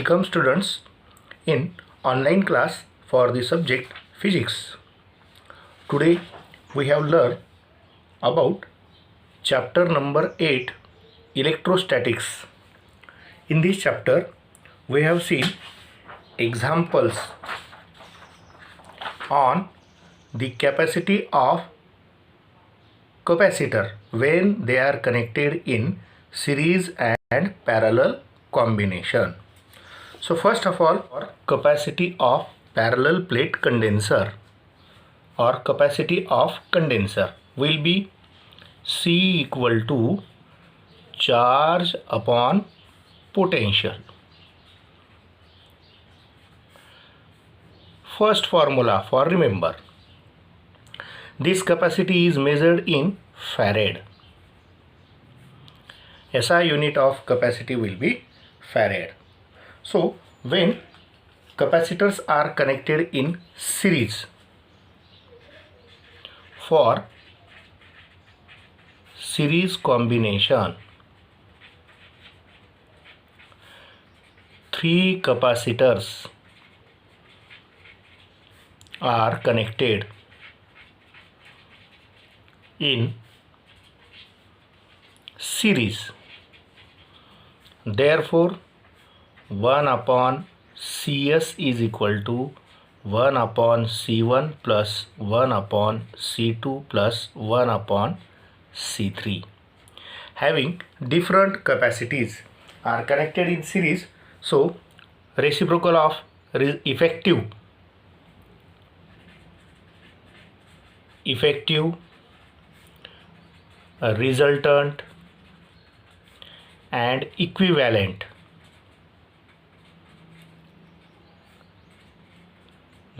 Welcome students in online class for the subject physics. Today we have learned about chapter number 8, Electrostatics. In this chapter we have seen examples on the capacity of capacitor when they are connected in series and parallel combination. So first of all, capacity of parallel plate condenser or capacity of condenser will be C equal to charge upon potential. First formula for remember. This capacity is measured in farad. SI unit of capacity will be farad. So when capacitors are connected in series for series combination, 3 capacitors are connected in series. Therefore 1 upon Cs is equal to 1 upon C1 plus 1 upon C2 plus 1 upon C3. Having different capacities are connected in series, so reciprocal of effective resultant and equivalent,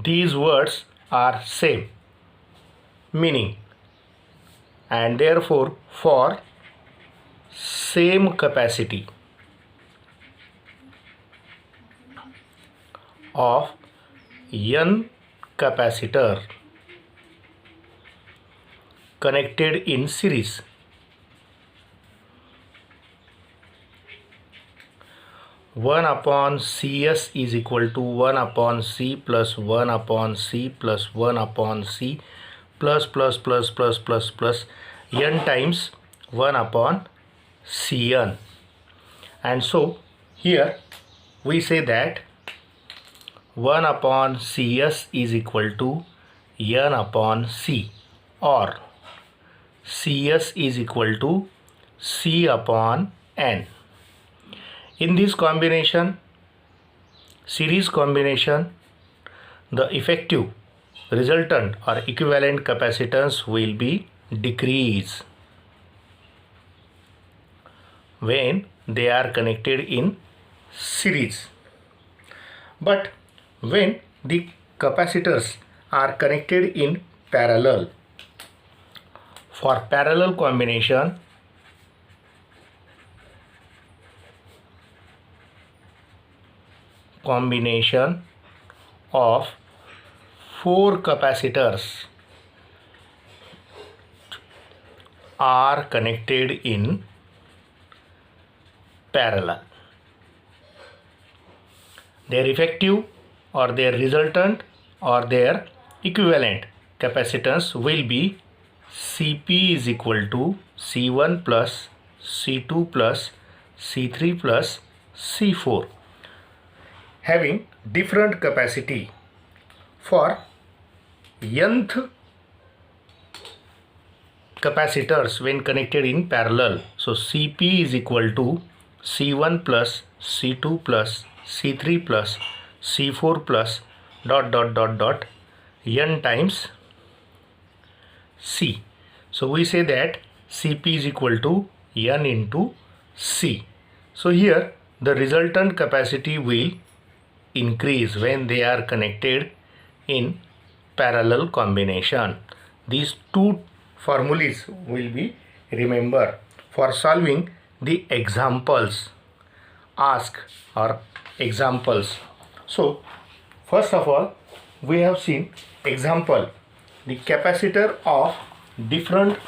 these words are same meaning, and therefore for same capacity of n capacitor connected in series, one upon Cs is equal to 1 upon C plus 1 upon C plus 1 upon C plus n times 1 upon Cn. And so here we say that 1 upon Cs is equal to n upon C, or Cs is equal to C upon n. In this combination, series combination, the effective resultant or equivalent capacitance will be decrease when they are connected in series. But when the capacitors are connected in parallel, for parallel combination, of 4 capacitors are connected in parallel. Their effective or their resultant or their equivalent capacitance will be Cp is equal to C1 plus C2 plus C3 plus C4. Having different capacity for nth capacitors when connected in parallel. So Cp is equal to C1 plus C2 plus C3 plus C4 plus n times C. So we say that Cp is equal to n into C. So here the resultant capacity will increase when they are connected in parallel combination. These two formulas will be remembered for solving the examples asked or examples. So first of all, we have seen example. The capacitor of different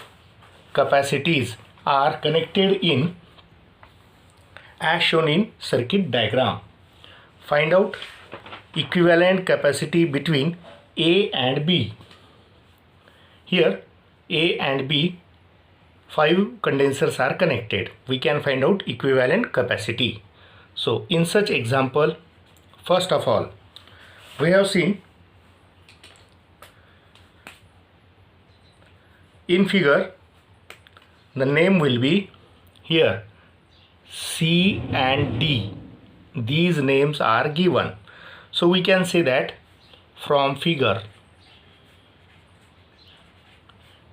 capacities are connected in as shown in circuit diagram. find out equivalent capacity between A and B. Here A and B, 5 condensers are connected. We can find out equivalent capacity. So in such example, first of all, we have seen in figure, the name will be here C and D. These names are given. So we can say that from figure,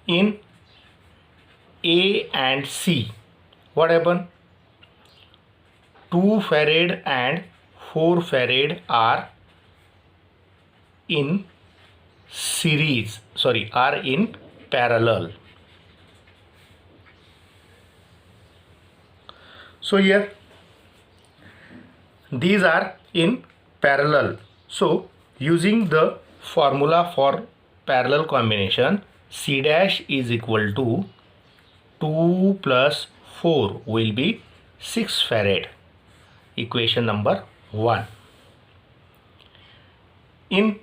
in A and C, what happened? 2 farad and 4 farad are in series, are in parallel. So here these are in parallel. So using the formula for parallel combination, C dash is equal to 2 plus 4 will be 6 farad. Equation number 1. In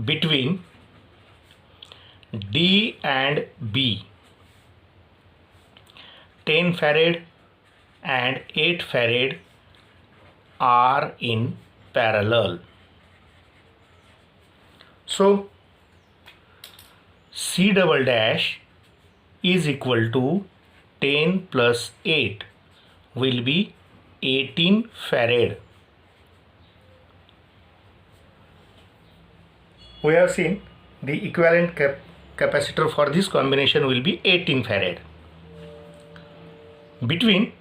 between D and B, 10 farad and 8 farad are in parallel. So C double dash is equal to 10 plus 8 will be 18 farad. We have seen the equivalent capacitor for this combination will be 18 farad. Between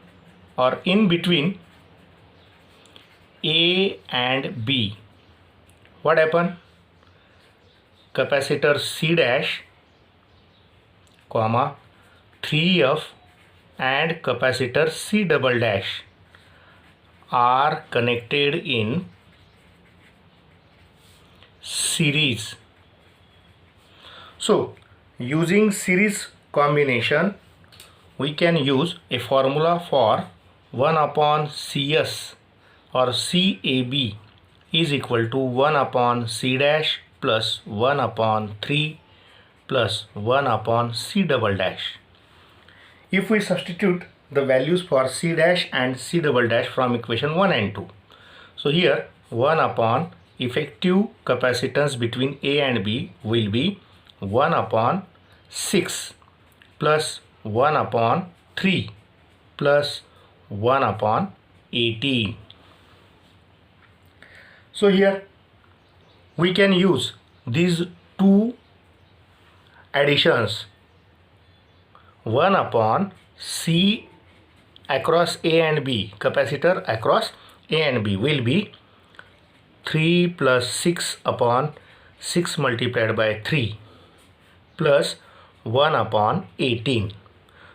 or in between A and B, what happened? Capacitor C dash, 3F and capacitor C double dash are connected in series. So using series combination, we can use a formula for 1 upon CS or CAB is equal to 1 upon C dash plus 1 upon 3 plus 1 upon C double dash. If we substitute the values for C dash and C double dash from equation 1 and 2. So here 1 upon effective capacitance between A and B will be 1 upon 6 plus 1 upon 3 plus 1 upon 18. So here we can use these two additions. 1 upon C across A and B, capacitor across A and B will be 3 plus 6 upon 6 multiplied by 3 plus 1 upon 18.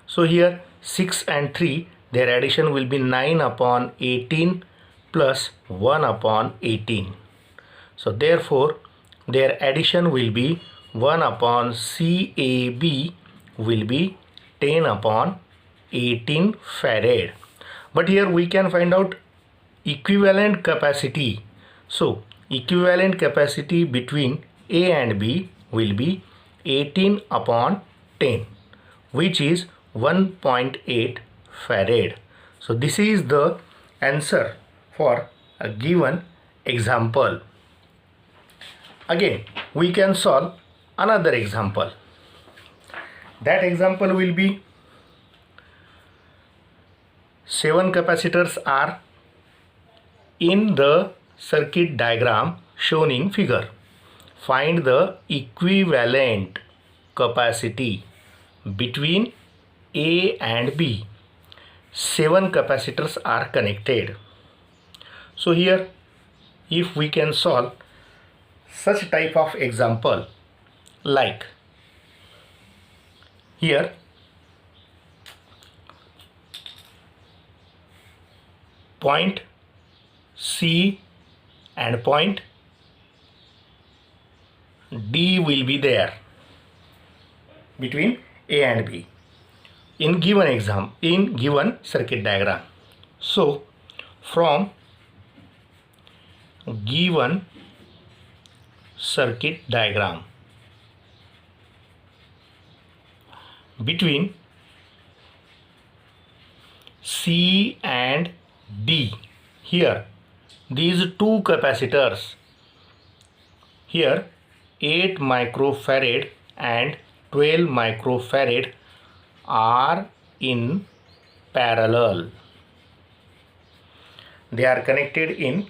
So here 6 and 3, their addition will be 9 upon 18 plus 1 upon 18. So therefore their addition will be 1 upon CAB will be 10 upon 18 farad. But here we can find out equivalent capacity. So equivalent capacity between A and B will be 18 upon 10, which is 1.8 farad. So this is the answer for a given example. Again, we can solve another example. That example will be 7 capacitors are in the circuit diagram shown in figure. Find the equivalent capacity between A and B. 7 capacitors are connected. So here, if we can solve such type of example, like here point C and point D will be there between A and B in given circuit diagram. So from given circuit diagram between C and D. Here these two capacitors, here 8 microfarad and 12 microfarad are in parallel. They are connected in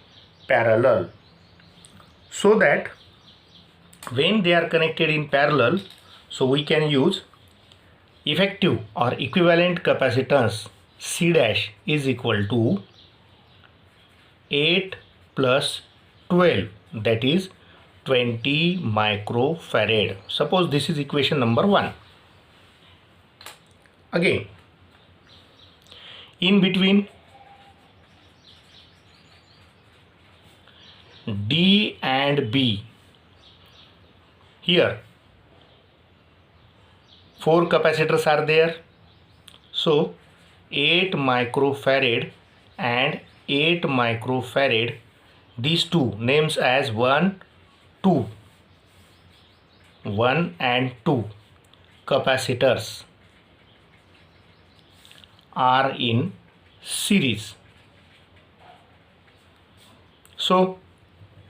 parallel, so that when they are connected in parallel, so we can use effective or equivalent capacitance C dash is equal to 8 plus 12, that is 20 microfarad. Suppose this is equation number 1. Again, in between D and B, here 4 capacitors are there. So 8 microfarad and 8 microfarad, these two names as 1 and 2 capacitors are in series. So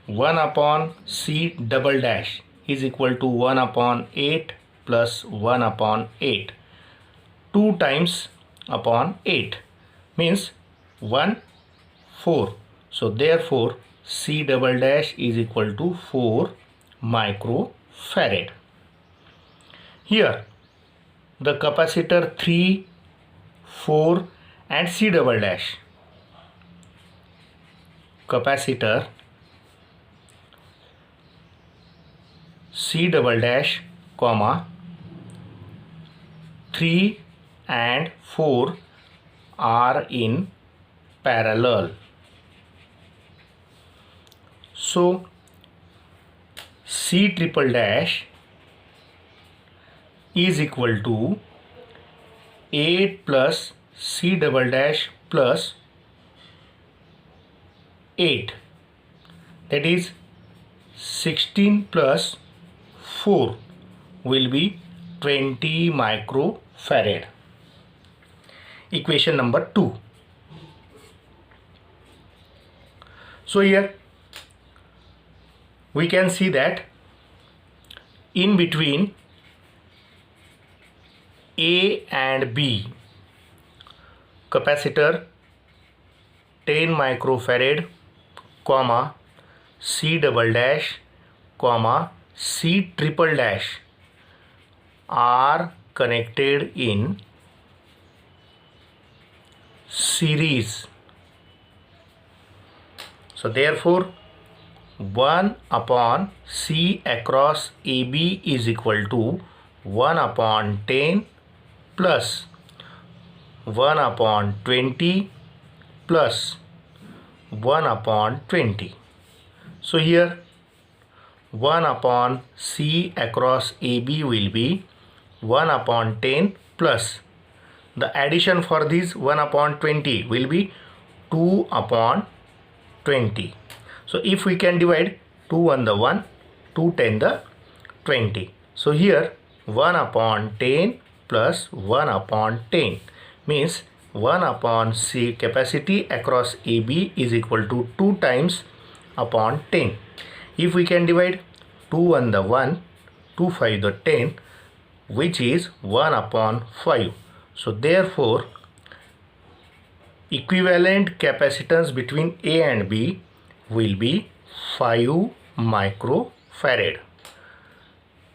1 upon C double dash is equal to 1 upon 8 plus 1 upon 8. 2 times upon 8 means 1, 4. So therefore C double dash is equal to 4 microfarad. Here the capacitor 3, 4 and C double dash, capacitor C double dash comma 3 and 4 are in parallel. So C triple dash is equal to 8 plus C double dash plus 8, that is 16 plus 4 will be 20 microfarad. Equation number 2. So here we can see that in between A and B, capacitor 10 microfarad comma C double dash comma C triple dash are connected in series. So therefore 1 upon C across AB is equal to 1 upon 10 plus 1 upon 20 plus 1 upon 20. So here 1 upon C across AB will be 1 upon 10 plus the addition for this 1 upon 20 will be 2 upon 20. So if we can divide 2 on the 1, 2 10 the 20. So here 1 upon 10 plus 1 upon 10 means 1 upon C capacity across AB is equal to 2 times upon 10. If we can divide 2 on the 1, 2 5 the 10, which is 1 upon 5. So therefore equivalent capacitance between A and B will be 5 microfarad.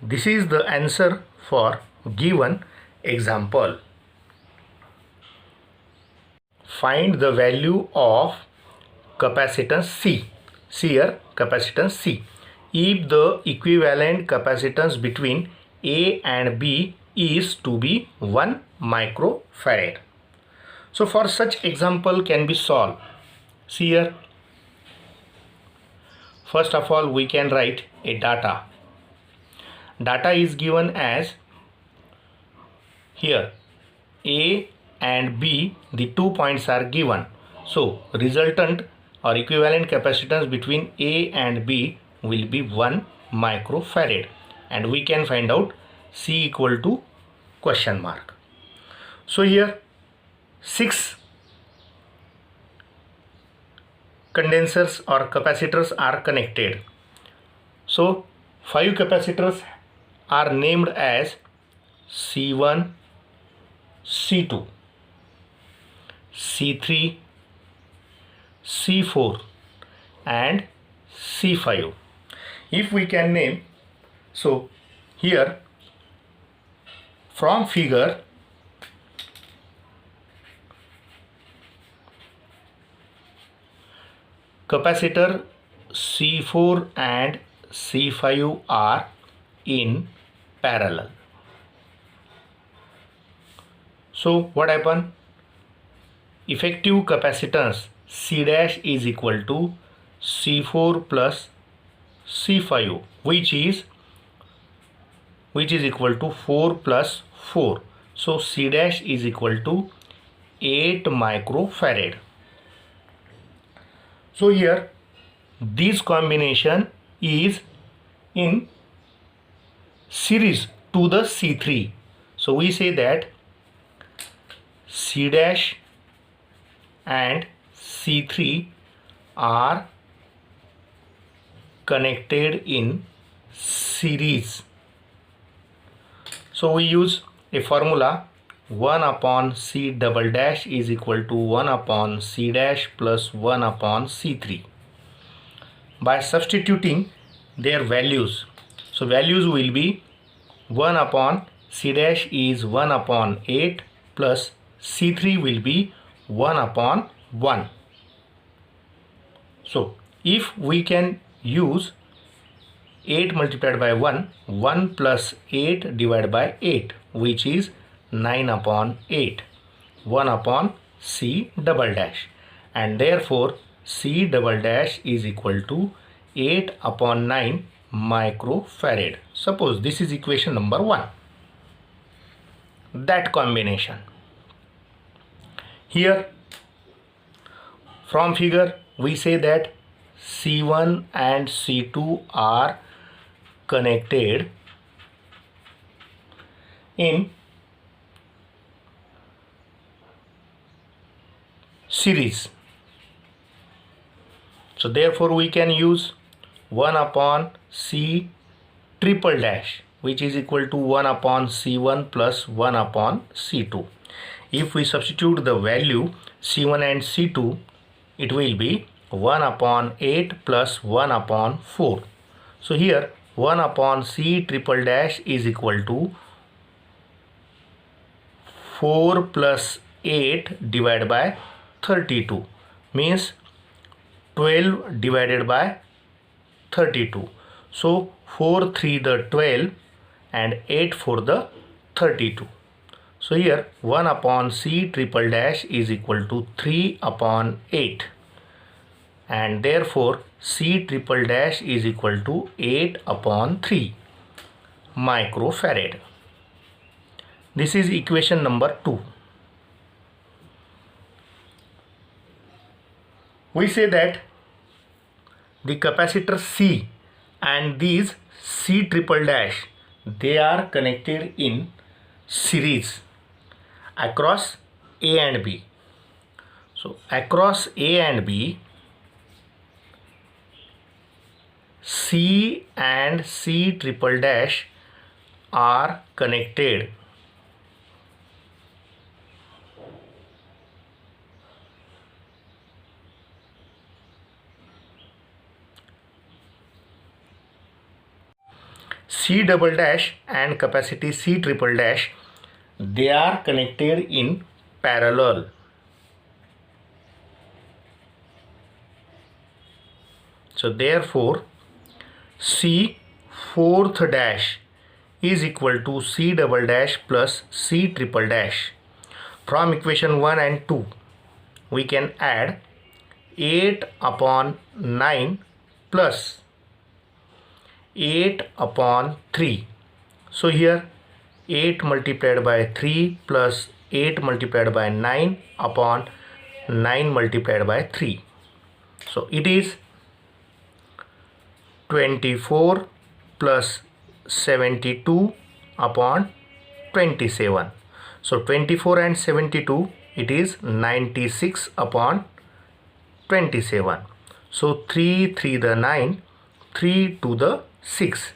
This is the answer for given example. Find the value of capacitance C. See here, capacitance C. If the equivalent capacitance between A and B is to be 1 microfarad. So for such example can be solved. See here, first of all we can write a data. Data is given as here A and B, the 2 points are given. So resultant or equivalent capacitance between A and B will be 1 microfarad, and we can find out C equal to question mark. So here 6 condensers or capacitors are connected. So 5 capacitors are named as C1, C2, C3, C4 and C5. If we can name, so here from figure capacitor C4 and C5 are in parallel. So what happened? Effective capacitance C dash is equal to C4 plus C5, which is equal to 4 plus 4. So C dash is equal to 8 microfarad. So here this combination is in series to the C3. So we say that C dash and C3 are connected in series. So we use a formula 1 upon C double dash is equal to 1 upon C dash plus 1 upon C3. By substituting their values, so values will be 1 upon C dash is 1 upon 8 plus C3 will be 1 upon 1. So if we can use 8 multiplied by 1, 1 plus 8 divided by 8, which is 9 upon 8, 1 upon C double dash, and therefore C double dash is equal to 8 upon 9 microfarad. Suppose this is equation number 1. That combination. Here from figure we say that C1 and C2 are connected in series. So therefore we can use 1 upon C triple dash, which is equal to 1 upon C1 plus 1 upon C2. If we substitute the value C1 and C2, it will be 1 upon 8 plus 1 upon 4. So here 1 upon C triple dash is equal to 4 plus 8 divided by 32, means 12 divided by 32. So 4 3 the 12 and 8 4 the 32. So here 1 upon C triple dash is equal to 3 upon 8, and therefore C triple dash is equal to 8 upon 3 microfarad. This is equation number 2. We say that the capacitor C and these C triple dash, they are connected in series across A and B. So across A and B, C and C triple dash are connected C double dash and capacity C triple dash, they are connected in parallel. So therefore C fourth dash is equal to C double dash plus C triple dash. From equation 1 and 2 we can add 8 upon 9 plus 8 upon 3. So here 8 multiplied by 3 plus 8 multiplied by 9 upon 9 multiplied by 3. So it is 24 plus 72 upon 27. So 24 and 72, it is 96 upon 27. So 3 3 the 9, 3 to the 6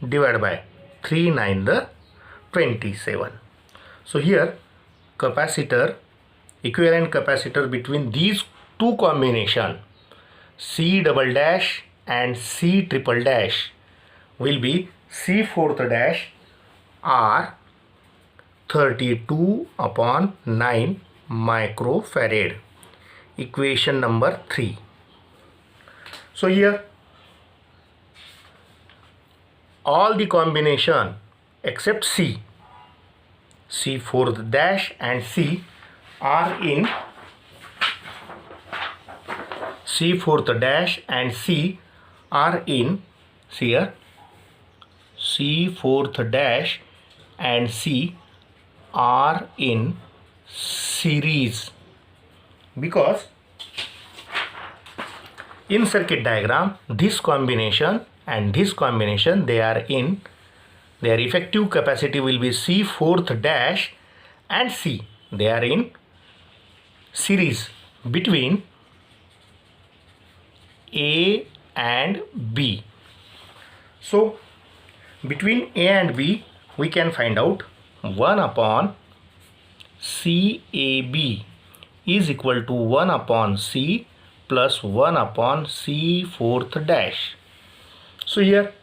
divided by 3 9 the 27. So here capacitor, equivalent capacitor between these two combination C double dash and C triple dash will be C fourth dash R 32 upon 9 microfarad. Equation number 3. So here all the combination except C fourth dash and C are in C fourth dash and C are in here C fourth dash and C are in series, because in circuit diagram this combination and this combination they are in their effective capacity will be C fourth dash and C, they are in series between A and B. So between A and B we can find out 1 upon CAB is equal to 1 upon C plus 1 upon C fourth dash. So here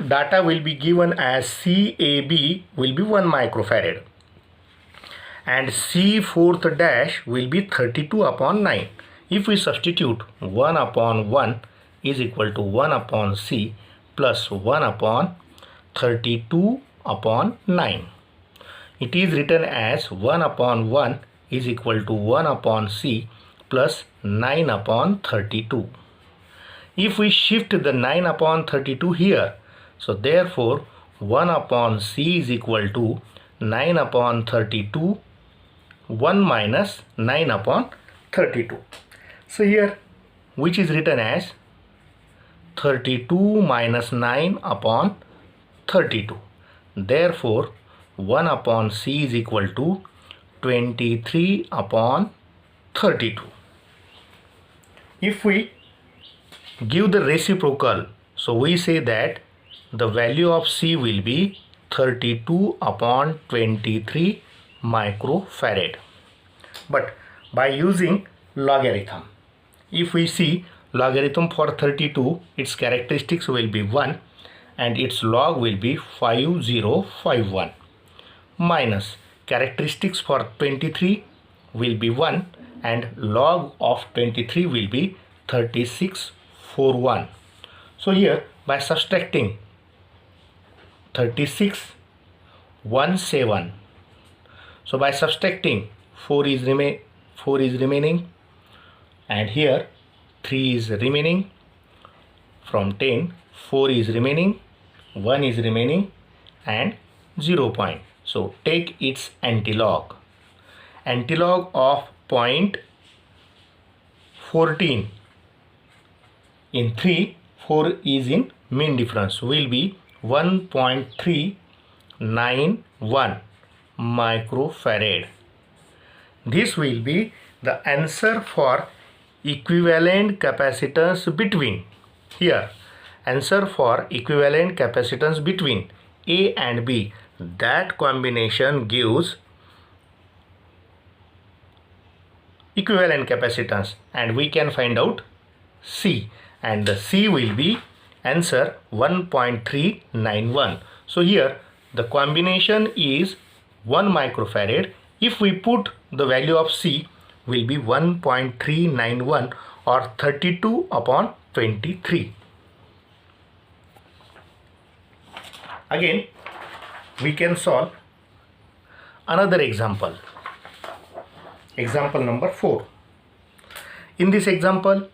data will be given as CAB will be 1 microfarad and C fourth dash will be 32 upon 9. If we substitute 1 upon 1 is equal to 1 upon C plus 1 upon 32 upon 9. It is written as 1 upon 1 is equal to 1 upon C plus 9 upon 32. If we shift the 9 upon 32 here, so therefore 1 upon C is equal to 9 upon 32, 1 minus 9 upon 32. So here which is written as 32 minus 9 upon 32. Therefore 1 upon C is equal to 23 upon 32. If we give the reciprocal, so we say that the value of C will be 32 upon 23 microfarad. But by using logarithm, if we see logarithm for 32, its characteristics will be 1 and its log will be 5051 minus characteristics for 23 will be 1 and log of 23 will be 3641. So here by subtracting 36 17, so by subtracting 4 is remaining and here 3 is remaining. From 10 4 is remaining, 1 is remaining and 0 point. So take its antilog. Antilog of 0.14 in 3, 4 is in mean difference will be 1.391 microfarad. This will be the answer for equivalent capacitance between, here answer for equivalent capacitance between A and B. That combination gives equivalent capacitance and we can find out C, and the C will be answer 1.391. So here the combination is 1 microfarad. If we put the value of C will be 1.391 or 32 upon 23. Again we can solve another example. Example number 4. In this example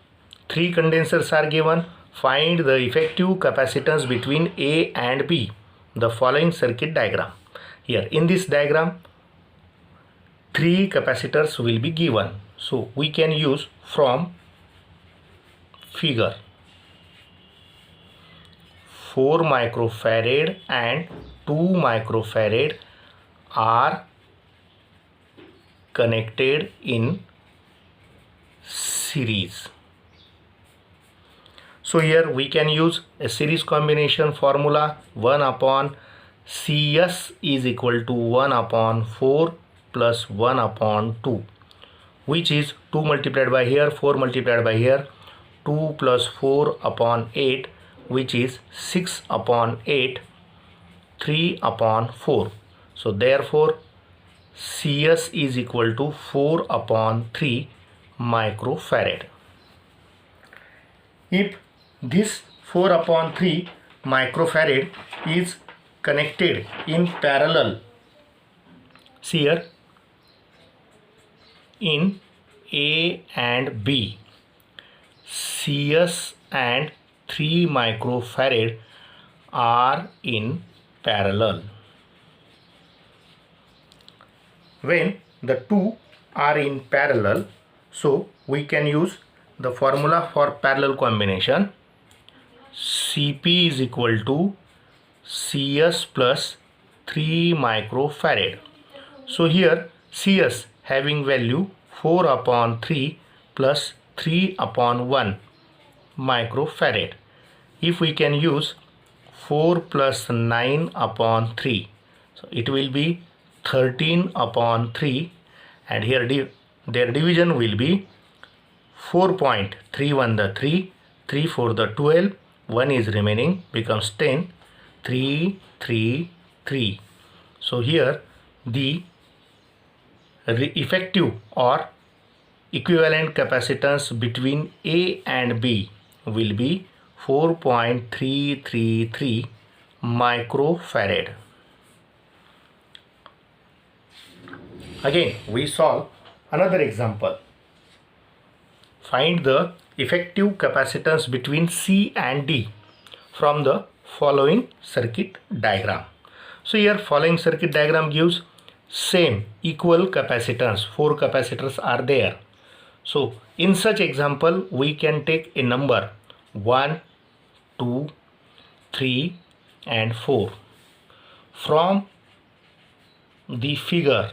3 condensers are given. Find the effective capacitance between A and B. The following circuit diagram. Here in this diagram 3 capacitors will be given. So we can use from figure. 4 microfarad and 2 microfarad are connected in series. So here we can use a series combination formula. 1 upon CS is equal to 1 upon 4 plus 1 upon 2, which is 2 multiplied by here, 4 multiplied by here, 2 plus 4 upon 8, which is 6 upon 8, 3 upon 4. So therefore CS is equal to 4 upon 3 microfarad. If this 4 upon 3 microfarad is connected in parallel, see here, in A and B, CS and 3 microfarad are in parallel. When the two are in parallel, so we can use the formula for parallel combination. CP is equal to CS plus 3 microfarad. So here CS having value 4 upon 3 plus 3 upon 1 microfarad. If we can use 4 plus 9 upon 3, so it will be 13 upon 3, and here their division will be 4.31 the 3, 3 for the 12, 1 is remaining, becomes 10, 3, 3, 3. So here the effective or equivalent capacitance between A and B will be 4.333 microfarad. Again we solve another example. Find the effective capacitance between C and D from the following circuit diagram. So here following circuit diagram gives same equal capacitance. 4 capacitors are there. So in such example we can take a number 1, 2, 3 and 4 from the figure.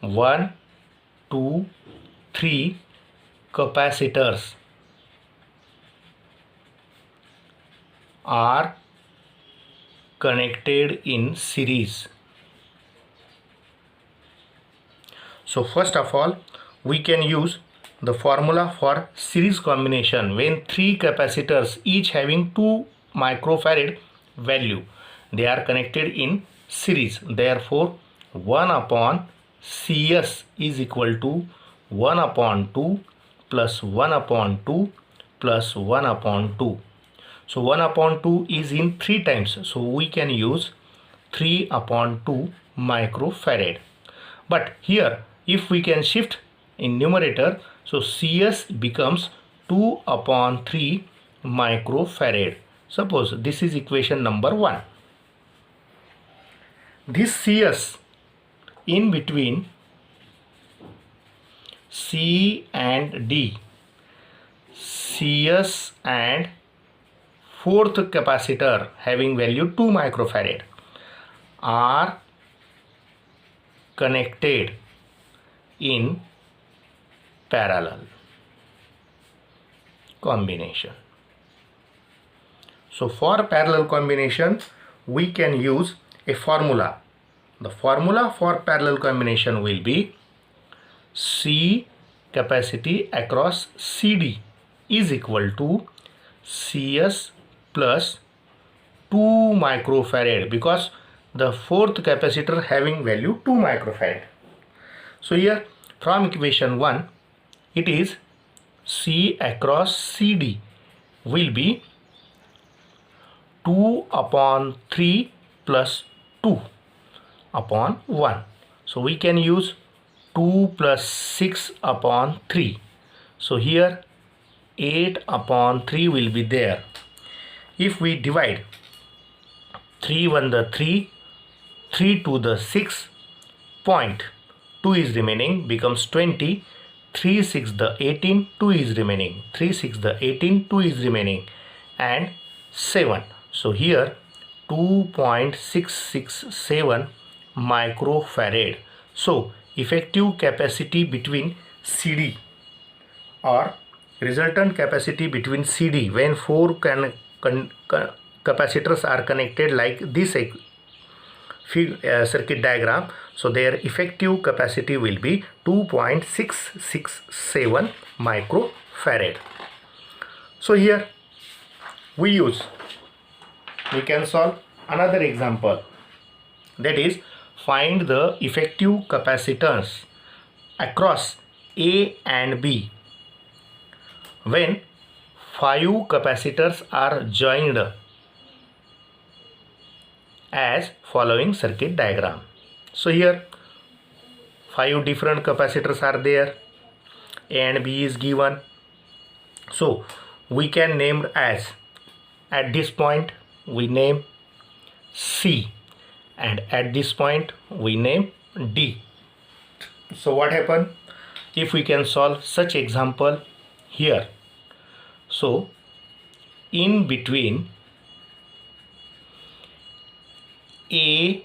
1, 2, 3 capacitors are connected in series. So first of all we can use the formula for series combination when 3 capacitors each having 2 microfarad value, they are connected in series. Therefore 1 upon CS is equal to 1 upon 2 plus 1 upon 2 plus 1 upon 2. So 1 upon 2 is in 3 times. So we can use 3 upon 2 microfarad. But here if we can shift in numerator, so CS becomes 2 upon 3 microfarad. Suppose this is equation number 1. This CS in between C and D, CS and fourth capacitor having value 2 microfarad are connected in parallel combination. So for parallel combination we can use a formula. The formula for parallel combination will be C capacity across CD is equal to CS plus 2 microfarad, because the fourth capacitor having value 2 microfarad. So here from equation 1 it is C across CD will be 2 upon 3 plus 2 upon 1. So we can use 2 plus 6 upon 3. So here 8 upon 3 will be there. If we divide 3 1 the 3, 3 2 the 6, 0.2 2 is remaining, becomes 20. 3 6 the 18, 2 is remaining. 3 6 the 18, 2 is remaining, and 7. So here 2.667 microfarad. So effective capacity between CD, or resultant capacity between CD, when four capacitors are connected like this circuit diagram, so their effective capacity will be 2.667 microfarad. So here we can solve another example, that is, find the effective capacitance across A and B when 5 capacitors are joined as following circuit diagram. So here 5 different capacitors are there, A and B is given. So we can name as, at this point we name C, and at this point we name D. So what happen if we can solve such example here? So in between A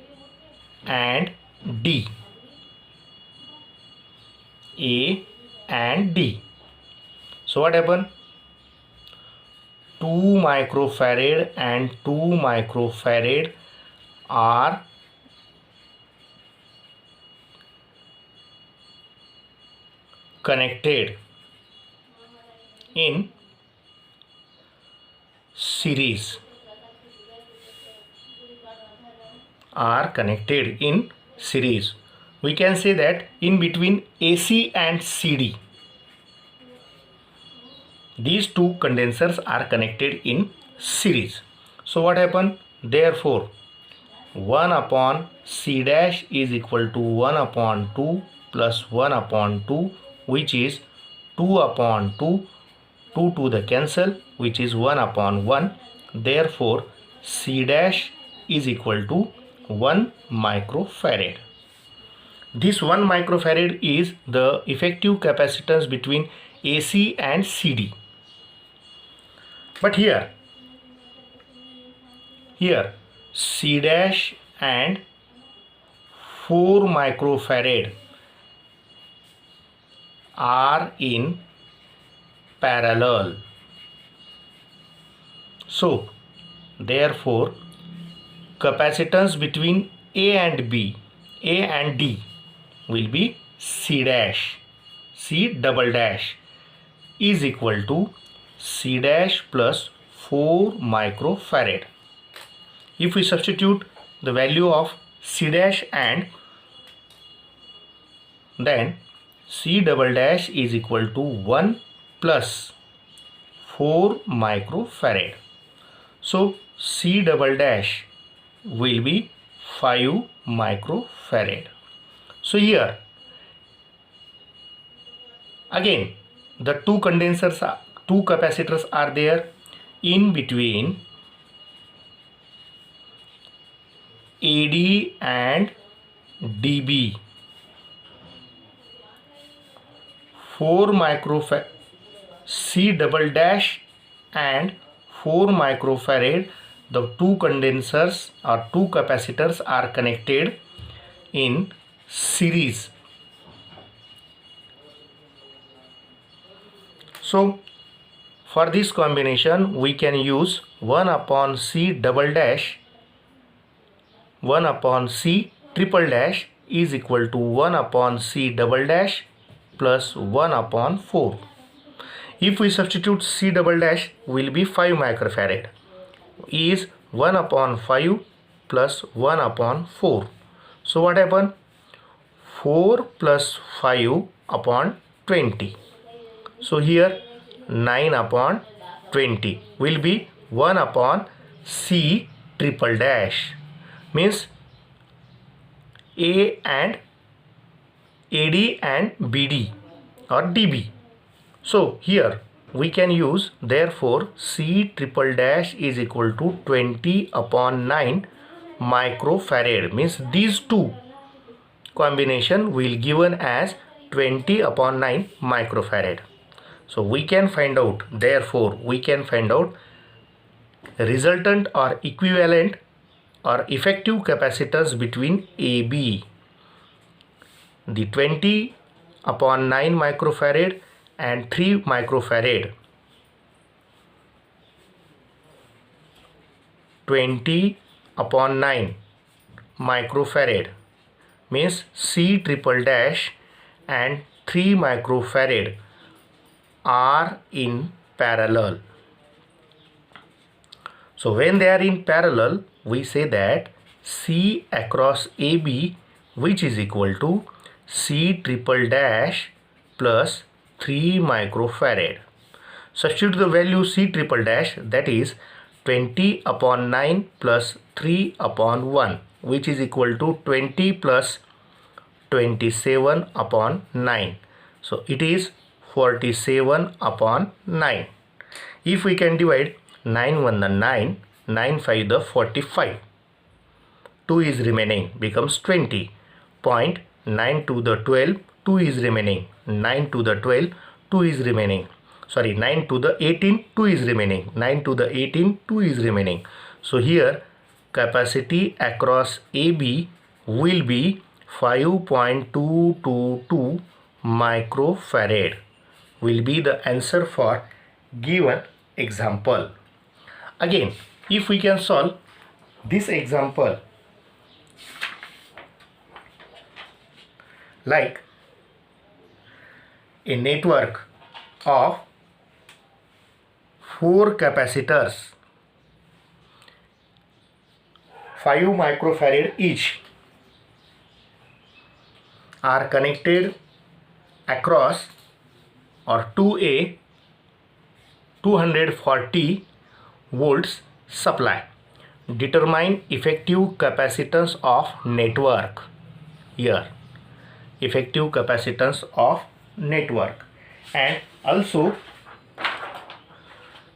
and D, A and D, so what happen? 2 microfarad and 2 microfarad are connected in series, We can say that in between AC and CD, these two condensers are connected in series. So what happen? Therefore 1 upon C dash is equal to 1 upon 2 plus 1 upon 2, which is 2 upon 2, 2 to the cancel, which is 1 upon 1. Therefore C dash is equal to 1 microfarad. This 1 microfarad is the effective capacitance between AC and CD. But here C dash and 4 microfarad are in parallel. So therefore capacitance between A and D will be C double dash is equal to C dash plus 4 microfarad. If we substitute the value of C dash, and then C double dash is equal to 1 plus 4 microfarad. So C double dash will be 5 microfarad. So here again the two capacitors are there in between AD and DB. 4 microfarad C double dash and 4 microfarad, the two condensers or two capacitors are connected in series. So for this combination we can use 1 upon C double dash, 1 upon C triple dash is equal to 1 upon C double dash plus 1 upon 4. If we substitute C double dash will be 5 microfarad, is 1 upon 5 plus 1 upon 4. So what happen? 4 plus 5 upon 20. So here 9 upon 20 will be 1 upon C triple dash, means AD and BD or DB. So here we can use, therefore C triple dash is equal to 20 upon 9 microfarad, means these two combination will given as 20 upon 9 microfarad. So we can find out, therefore we can find out resultant or equivalent or effective capacitance between AB, the 20 upon 9 microfarad and 3 microfarad. 20 upon 9 microfarad means C triple dash and 3 microfarad are in parallel. So when they are in parallel, we say that C across AB, which is equal to C triple dash plus 3 microfarad. Substitute the value C triple dash, that is 20 upon 9 plus 3 upon 1, which is equal to 20 plus 27 upon 9. So it is 47 upon 9. If we can divide 9 1 the 9, 9 5 the 45. 2 is remaining, becomes 20. 9 to the 12, 2 is remaining. 9 to the 12, 2 is remaining. Sorry, 9 to the 18, 2 is remaining. 9 to the 18, 2 is remaining. So here capacity across AB will be 5.222 microfarad will be the answer for given example. Again, if we can solve this example, like a network of 4 capacitors, 5 microfarad each, are connected across or to a 240 volts supply. Determine effective capacitance of network. Here effective capacitance of network, and also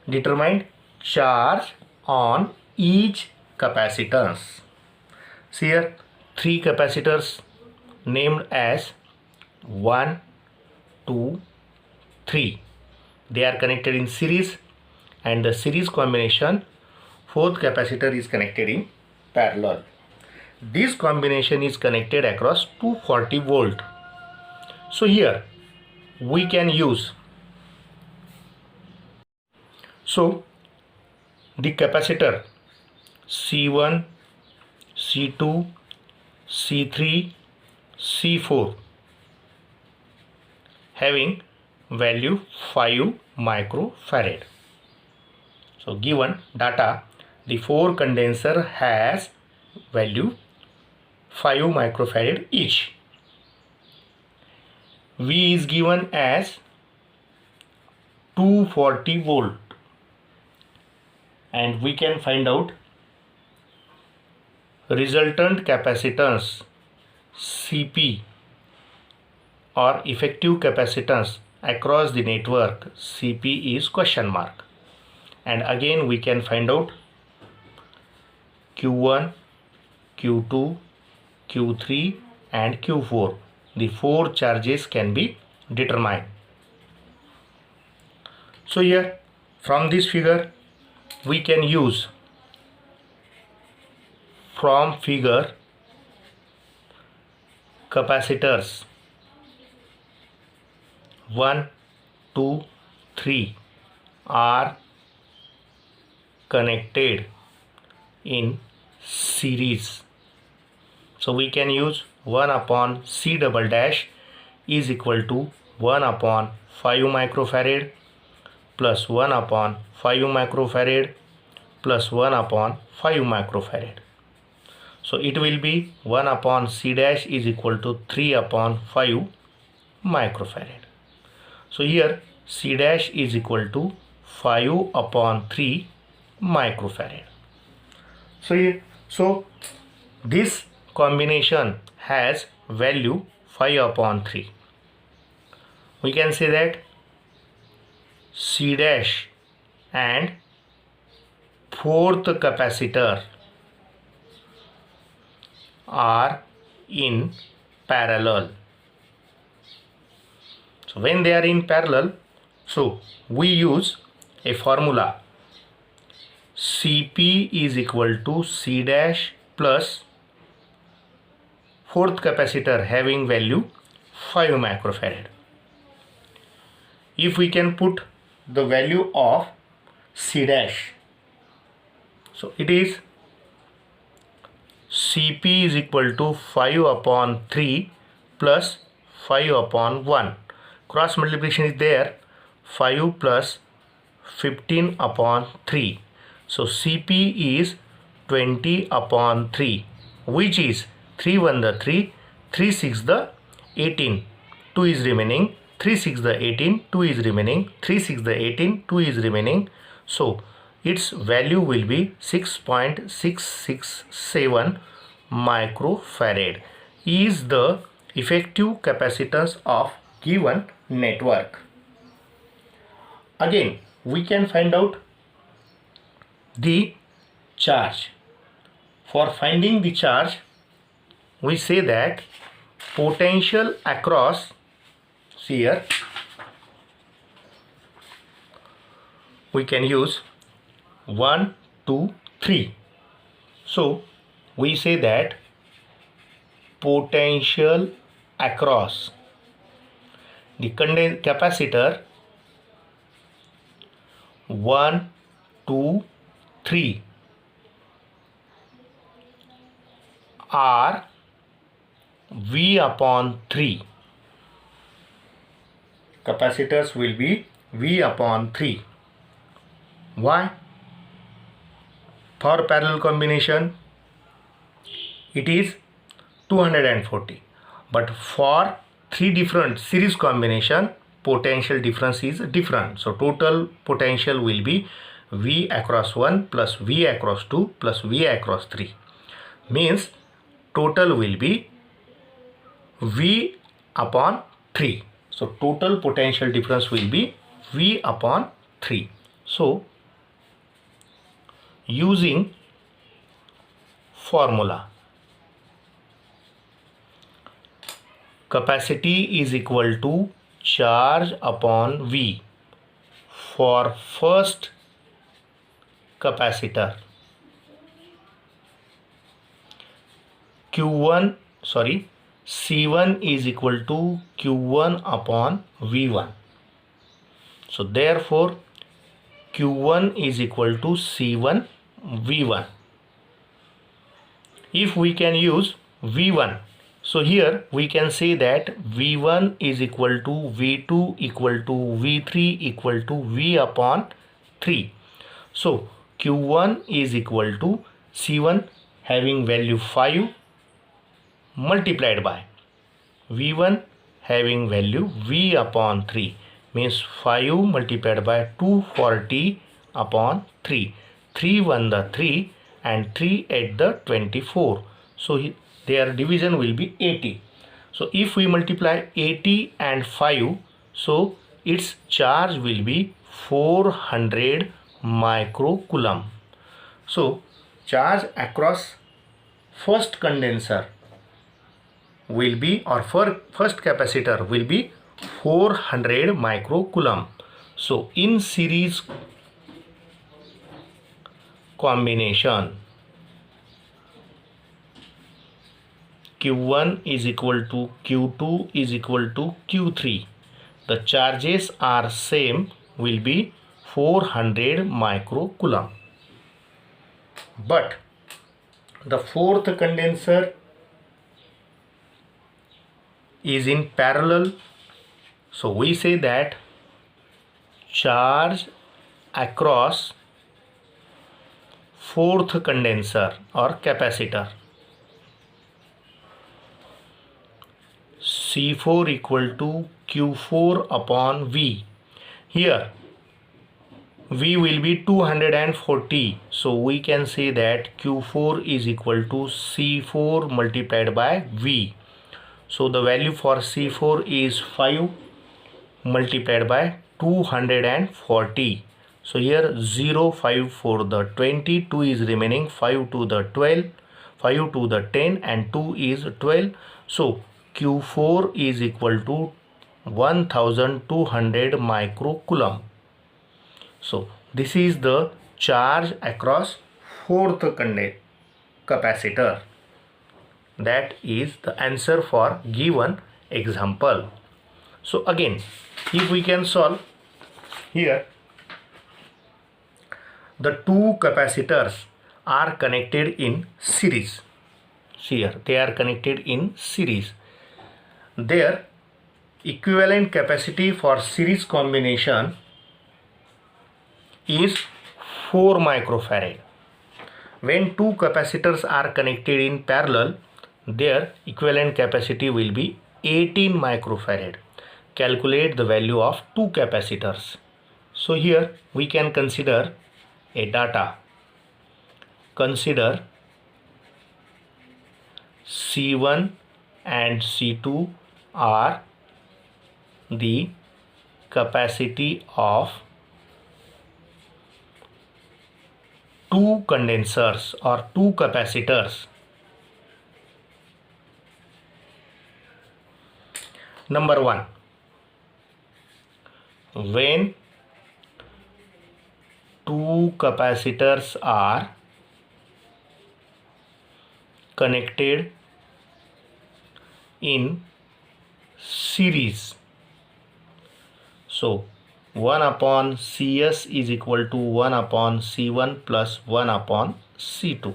determine charge on each capacitance. See here 3 capacitors named as 1, 2, 3. They are connected in series, and the series combination 4th capacitor is connected in parallel. This combination is connected across 240 volt. So here we can use, so the capacitor C1, C2, C3, C4 having value 5 microfarad. So given data, the 4 condenser has value 5 microfarad each. V is given as 240 volt, and we can find out resultant capacitance CP or effective capacitance across the network. CP is question mark, and again we can find out Q1, Q2, Q3 and Q4. The 4 charges can be determined. So here from this figure we can use, from figure, capacitors 1, 2, 3 are connected in series. So we can use 1 upon C double dash is equal to 1 upon 5 microfarad plus 1 upon 5 microfarad plus 1 upon 5 microfarad. So it will be 1 upon C dash is equal to 3 upon 5 microfarad. So here C dash is equal to 5 upon 3 microfarad. So this combination has value 5 upon 3. We can say that C dash and 4th capacitor are in parallel. So when they are in parallel, so we use a formula. Cp is equal to C dash plus fourth capacitor having value 5 microfarad. If we can put the value of C dash, so it is Cp is equal to 5 upon 3 plus 5 upon 1. Cross multiplication is there, 5 plus 15 upon 3. So Cp is 20 upon 3, which is 3 1 the 3, 3 6 the 18, 2 is remaining, 3 6 the 18, 2 is remaining, 3 6 the 18, 2 is remaining. So its value will be 6.667 microfarad is the effective capacitance of given network. Again, we can find out the charge. For finding the charge, we say that potential across, here we can use 1 2 3. So we say that potential across the capacitor 1 2 3 are V upon 3. Capacitors will be V upon 3. Why? For parallel combination it is 240, but for 3 different series combination potential difference is different. So total potential will be V across 1 plus V across 2 plus V across 3, means total will be V upon 3. So total potential difference will be V upon 3. So using formula, capacity is equal to charge upon V for first capacitor, C1 is equal to Q1 upon V1. So therefore Q1 is equal to C1 V1. If we can use V1, so here we can say that V1 is equal to V2 equal to V3 equal to V upon 3. So Q1 is equal to C1 having value 5 multiplied by V1 having value V upon 3, means 5 multiplied by 240 upon 3. 3 1 the 3 and 3 8 the 24. So their division will be 80. So if we multiply 80 and 5, so its charge will be 400 microcoulomb. So charge across first condenser will be, or for first capacitor will be 400 microcoulomb. So in series combination, Q1 is equal to Q2 is equal to Q3. The charges are same, will be 400 microcoulomb. But the fourth condenser is in parallel. So we say that charge across fourth condenser or capacitor, C4 equal to Q4 upon V. Here V will be 240. So we can say that Q4 is equal to C4 multiplied by V. So the value for C4 is 5 multiplied by 240. So here 0 5 for the 20, 2 is remaining, 5 to the 12, 5 to the 10 and 2 is 12. So Q4 is equal to 1200 microcoulomb. So this is the charge across fourth capacitor. That is the answer for given example. So again, if we can solve here, the two capacitors are connected in series. Here they are connected in series. Their equivalent capacity for series combination is 4 microfarad. When two capacitors are connected in parallel, their equivalent capacity will be 18 microfarad. Calculate the value of two capacitors. So here we can consider a data. Consider C1 and C2 are the capacity of two condensers or two capacitors. Number 1. When two capacitors are connected in series, so 1 upon Cs is equal to 1 upon C1 plus 1 upon C2.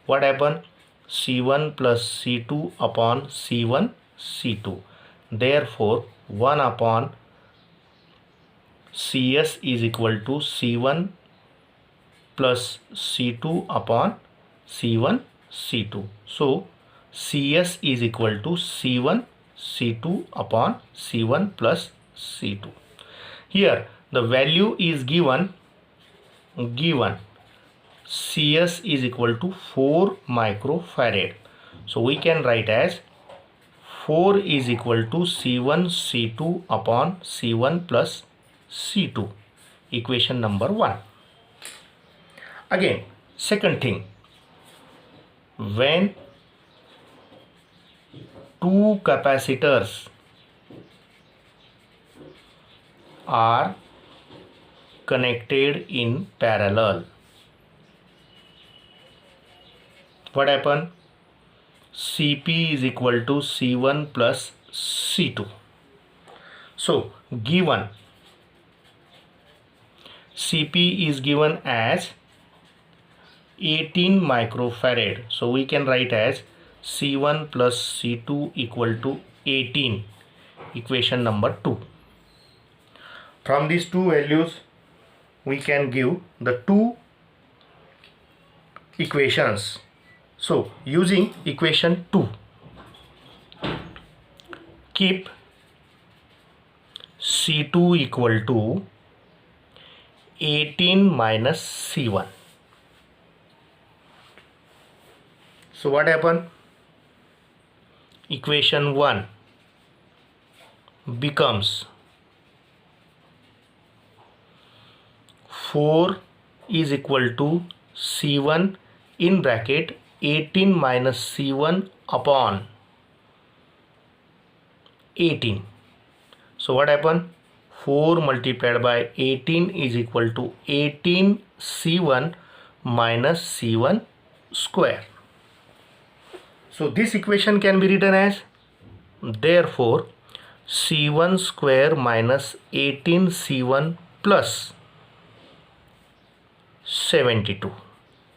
What happened? C1 plus C2 upon C1 C2. Therefore 1 upon Cs is equal to C1 plus C2 upon C1 C2. So Cs is equal to C1 C2 upon C1 plus C2. Here the value is given Cs is equal to 4 microfarad. So we can write as 4 is equal to C1 C2 upon C1 plus C2. Equation number 1. Again, second thing, when two capacitors are connected in parallel, what happened? Cp is equal to C1 plus C2. So given Cp is given as 18 microfarad. So we can write as C1 plus C2 equal to 18. Equation number 2. From these two values we can give the two equations. So using equation 2, keep C2 equal to 18 minus C1. So what happened? Equation 1 becomes 4 is equal to C1 in bracket 18 minus C1 upon 18. So what happened? 4 multiplied by 18 is equal to 18 C1 minus C1 square. So this equation can be written as, therefore C1 square minus 18 C1 plus 72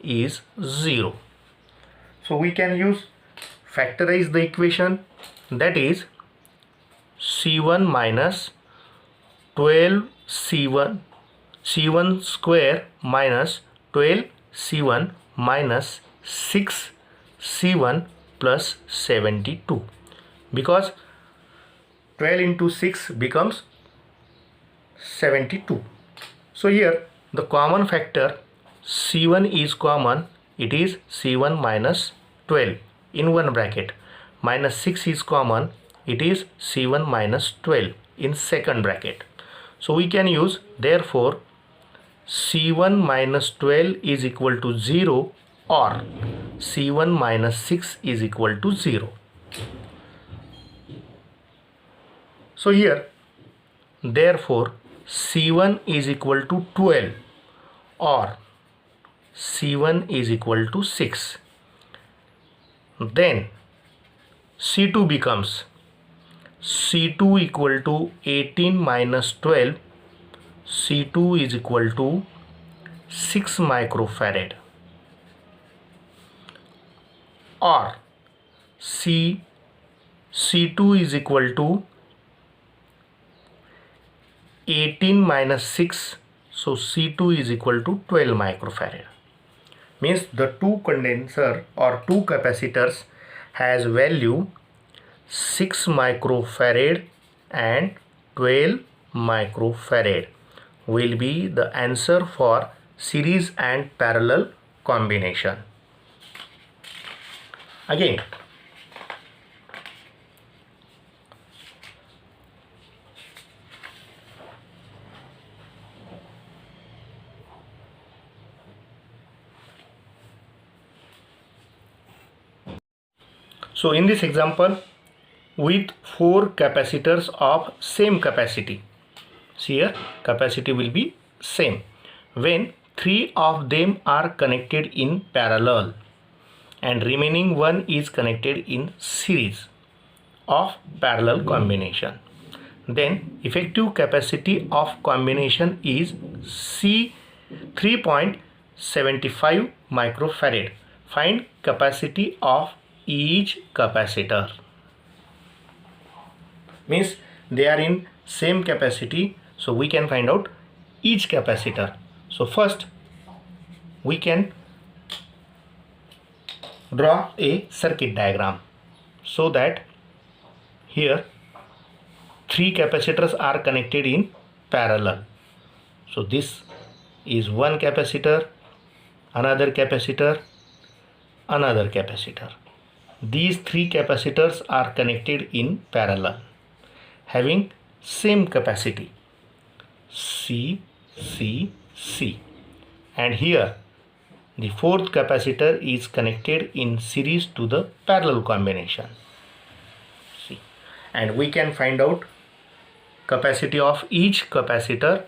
is 0. So we can factorize the equation, that is C1 minus 12 C1 square minus 12 C1 minus 6 C1 plus 72, because 12 into 6 becomes 72. So here the common factor C1 is common, it is C1 minus 12 in one bracket, minus 6 is common, it is C1 minus 12 in second bracket. So we can use, therefore C1 minus 12 is equal to 0 or C1 minus 6 is equal to 0. So here, therefore C1 is equal to 12 or C1 is equal to 6. Then C2 becomes C2 equal to 18 minus 12. C2 is equal to 6 microfarad, or C2 is equal to 18 minus 6, so C2 is equal to 12 microfarad. Means the two condenser or two capacitors has value 6 microfarad and 12 microfarad will be the answer for series and parallel combination. Again, so in this example, with 4 capacitors of same capacity, see here capacity will be same when 3 of them are connected in parallel and remaining one is connected in series of parallel combination. Then effective capacity of combination is C 3.75 microfarad. Find capacity of each capacitor. Means they are in same capacity, so we can find out each capacitor. So first we can draw a circuit diagram so that here 3 capacitors are connected in parallel. So this is one capacitor, another capacitor, another capacitor. These 3 capacitors are connected in parallel having same capacity C, C, C, and here the 4th capacitor is connected in series to the parallel combination. See, and we can find out capacity of each capacitor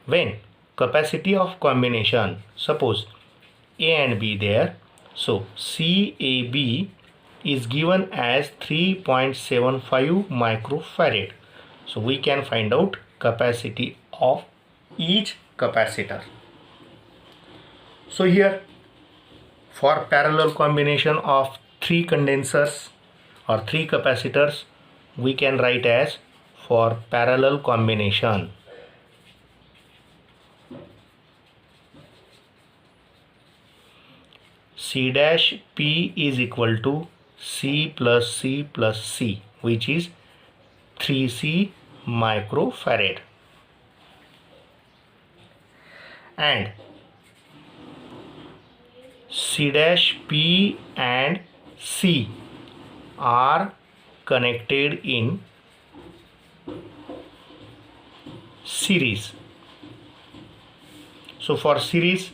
when capacity of combination, suppose A and B there, so CAB is given as 3.75 microfarad. So we can find out capacity of each capacitor. So here for parallel combination of 3 condensers or 3 capacitors, we can write as for parallel combination C dash P is equal to C plus C plus C, which is 3C microfarad, and C dash P and C are connected in series. So for series,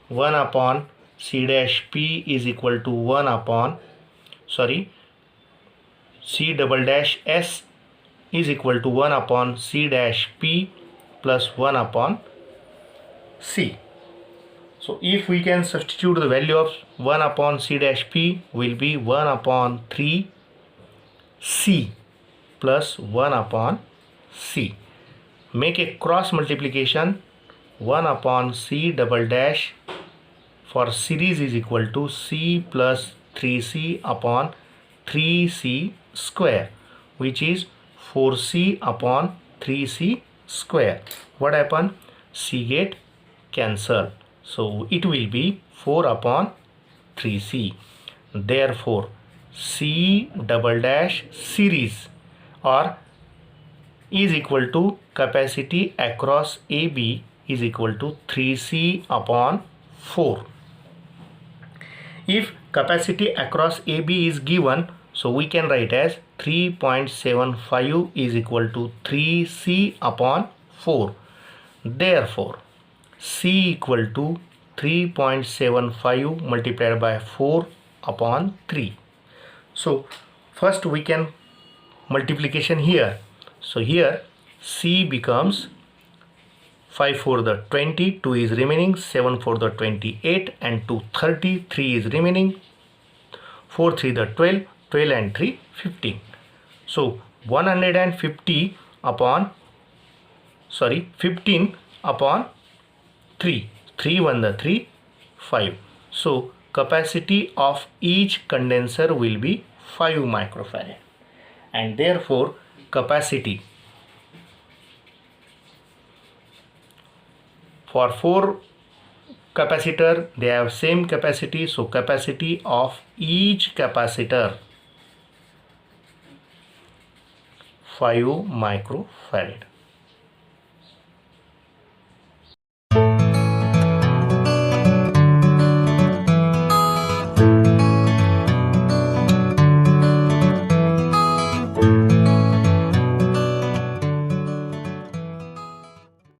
1 upon C dash P is equal to 1 upon C double dash S is equal to 1 upon C dash P plus 1 upon C. So if we can substitute the value of 1 upon C dash P will be 1 upon 3 C plus 1 upon C. Make a cross multiplication, 1 upon C double dash for series is equal to C plus 3C upon 3C square, which is 4C upon 3C square. What happened? C get cancel. So it will be 4 upon 3C. Therefore, C double dash series or is equal to capacity across AB is equal to 3C upon 4. If capacity across AB is given, so we can write as 3.75 is equal to 3C upon 4. Therefore, C equal to 3.75 multiplied by 4 upon 3. So first we can multiplication here. So here C becomes 5 for the 20, 2 is remaining, 7 for the 28 and 2 30, 3 is remaining, 4 3 the 12, 12 and 3 15. So 150 upon 15 upon 3, 3 1 the 3, 5. So capacity of each condenser will be 5 microfarad, and therefore capacity for 4 capacitor, they have same capacity, so capacity of each capacitor 5 microfarad.